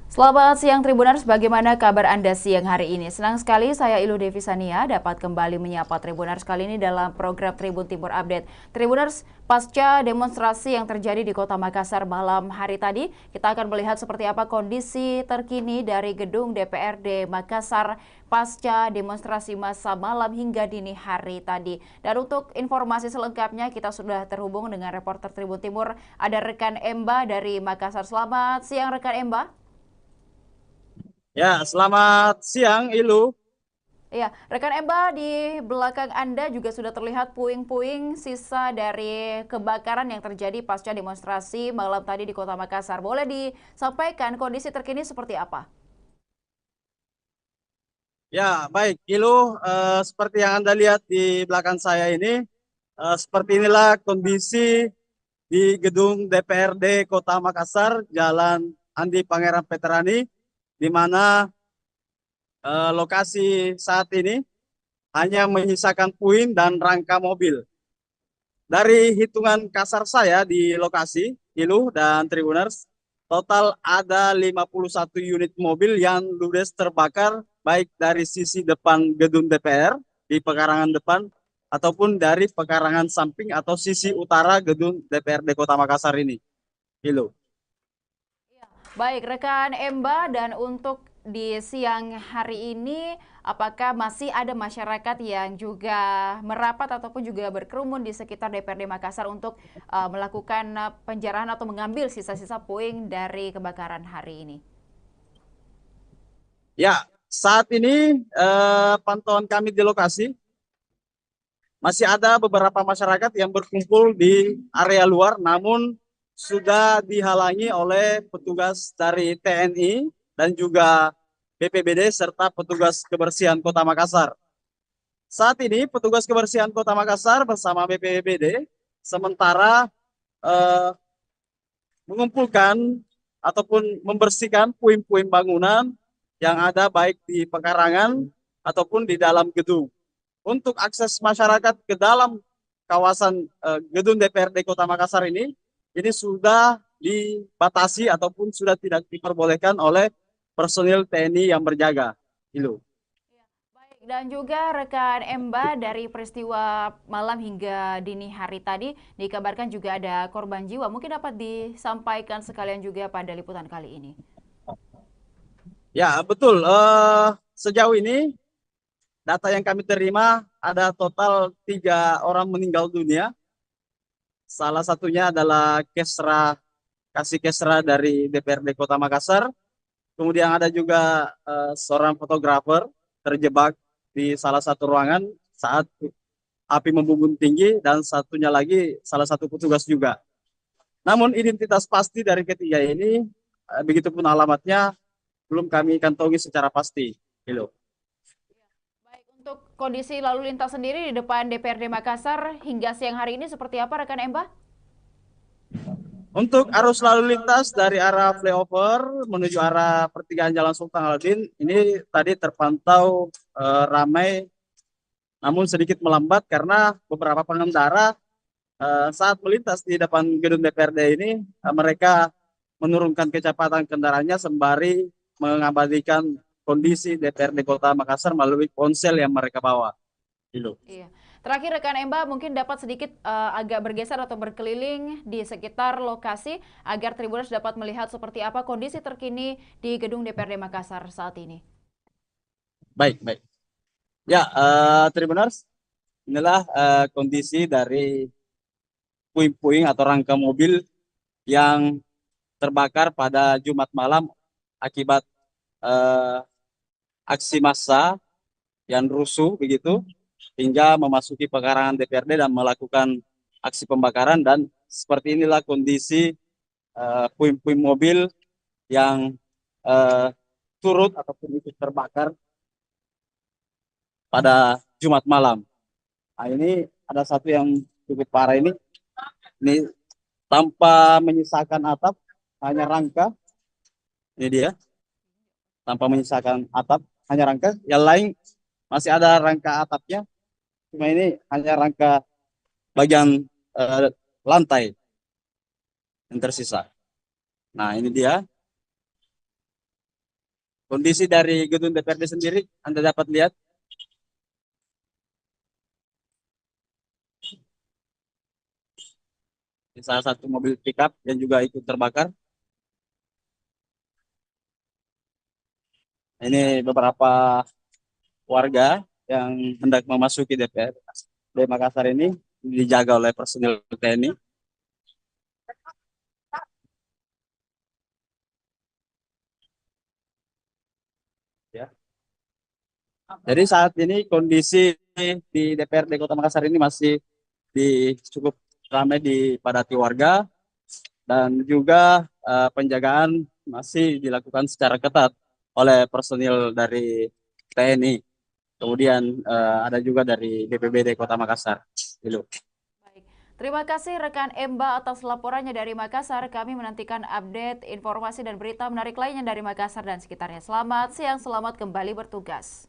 Selamat siang Tribuners, bagaimana kabar Anda siang hari ini? Senang sekali saya Ilu Devisania dapat kembali menyapa Tribuners kali ini dalam program Tribun Timur Update. Tribuners, pasca demonstrasi yang terjadi di Kota Makassar malam hari tadi, kita akan melihat seperti apa kondisi terkini dari gedung DPRD Makassar pasca demonstrasi massa malam hingga dini hari tadi. Dan untuk informasi selengkapnya kita sudah terhubung dengan reporter Tribun Timur, ada rekan Emba dari Makassar. Selamat siang rekan Emba. Ya, selamat siang Ilu. Iya, rekan Emba di belakang Anda juga sudah terlihat puing-puing sisa dari kebakaran yang terjadi pasca demonstrasi malam tadi di Kota Makassar. Boleh disampaikan kondisi terkini seperti apa? Ya, baik Ilu, seperti yang Anda lihat di belakang saya ini, seperti inilah kondisi di gedung DPRD Kota Makassar, Jalan Andi Pangeran Veterani, di mana lokasi saat ini hanya menyisakan puing dan rangka mobil. Dari hitungan kasar saya di lokasi, Ilu dan Tribuners, total ada 51 unit mobil yang ludes terbakar, baik dari sisi depan gedung DPR di pekarangan depan, ataupun dari pekarangan samping atau sisi utara gedung DPRD Kota Makassar ini. Ilu. Baik, rekan Emba, dan untuk di siang hari ini, apakah masih ada masyarakat yang juga merapat ataupun juga berkerumun di sekitar DPRD Makassar untuk melakukan penjarahan atau mengambil sisa-sisa puing dari kebakaran hari ini? Ya, saat ini pantauan kami di lokasi, masih ada beberapa masyarakat yang berkumpul di area luar, namun sudah dihalangi oleh petugas dari TNI dan juga BPBD serta petugas kebersihan Kota Makassar. Saat ini petugas kebersihan Kota Makassar bersama BPBD sementara eh, mengumpulkan ataupun membersihkan puing-puing bangunan yang ada baik di pekarangan ataupun di dalam gedung. Untuk akses masyarakat ke dalam kawasan gedung DPRD Kota Makassar ini sudah dibatasi ataupun sudah tidak diperbolehkan oleh personil TNI yang berjaga. Itu. Baik, dan juga rekan Emba dari peristiwa malam hingga dini hari tadi dikabarkan juga ada korban jiwa. Mungkin dapat disampaikan sekalian juga pada liputan kali ini. Ya, betul. Sejauh ini data yang kami terima ada total 3 orang meninggal dunia. Salah satunya adalah Kasih Kesra dari DPRD Kota Makassar. Kemudian ada juga seorang fotografer terjebak di salah satu ruangan saat api membumbung tinggi dan satunya lagi salah satu petugas juga. Namun identitas pasti dari ketiga ini, begitupun alamatnya belum kami kantongi secara pasti. Gitu. Baik, untuk kondisi lalu lintas sendiri di depan DPRD Makassar hingga siang hari ini seperti apa rekan Emba? Untuk arus lalu lintas dari arah flyover menuju arah pertigaan Jalan Sultan Hasanuddin ini tadi terpantau ramai, namun sedikit melambat karena beberapa pengendara saat melintas di depan gedung DPRD ini mereka menurunkan kecepatan kendaraannya sembari mengabadikan kondisi DPRD Kota Makassar melalui ponsel yang mereka bawa. Gitu. Iya. Terakhir rekan Emba mungkin dapat sedikit agak bergeser atau berkeliling di sekitar lokasi agar Tribuners dapat melihat seperti apa kondisi terkini di gedung DPRD Makassar saat ini. Baik, baik. Ya, Tribuners, inilah kondisi dari puing-puing atau rangka mobil yang terbakar pada Jumat malam akibat eh, aksi massa yang rusuh begitu hingga memasuki pekarangan DPRD dan melakukan aksi pembakaran, dan seperti inilah kondisi puing-puing mobil yang eh, turut ataupun ikut terbakar pada Jumat malam. Nah, ini ada satu yang cukup parah ini tanpa menyisakan atap, hanya rangka. Ini dia, tanpa menyisakan atap, hanya rangka. Yang lain masih ada rangka atapnya, cuma ini hanya rangka bagian eh, lantai yang tersisa. Nah, ini dia kondisi dari gedung DPRD sendiri. Anda dapat lihat. Salah satu mobil pickup yang juga ikut terbakar. Ini beberapa warga yang hendak memasuki DPR di Makassar ini dijaga oleh personil TNI. Ya. Jadi saat ini kondisi di DPRD Kota Makassar ini masih cukup ramai dipadati warga dan juga penjagaan masih dilakukan secara ketat oleh personil dari TNI. Kemudian ada juga dari BPBD Kota Makassar. Gitu. Baik. Terima kasih rekan Emba atas laporannya dari Makassar. Kami menantikan update, informasi, dan berita menarik lainnya dari Makassar dan sekitarnya. Selamat siang, selamat kembali bertugas.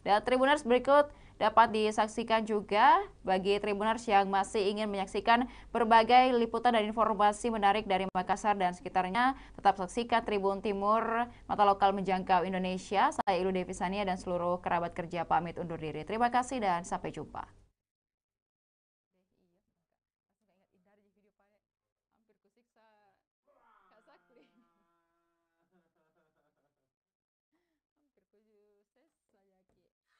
Dan Tribuners berikut dapat disaksikan juga bagi Tribuners yang masih ingin menyaksikan berbagai liputan dan informasi menarik dari Makassar dan sekitarnya. Tetap saksikan Tribun Timur, mata lokal menjangkau Indonesia. Saya Ilu Devisania dan seluruh kerabat kerja pamit undur diri. Terima kasih dan sampai jumpa.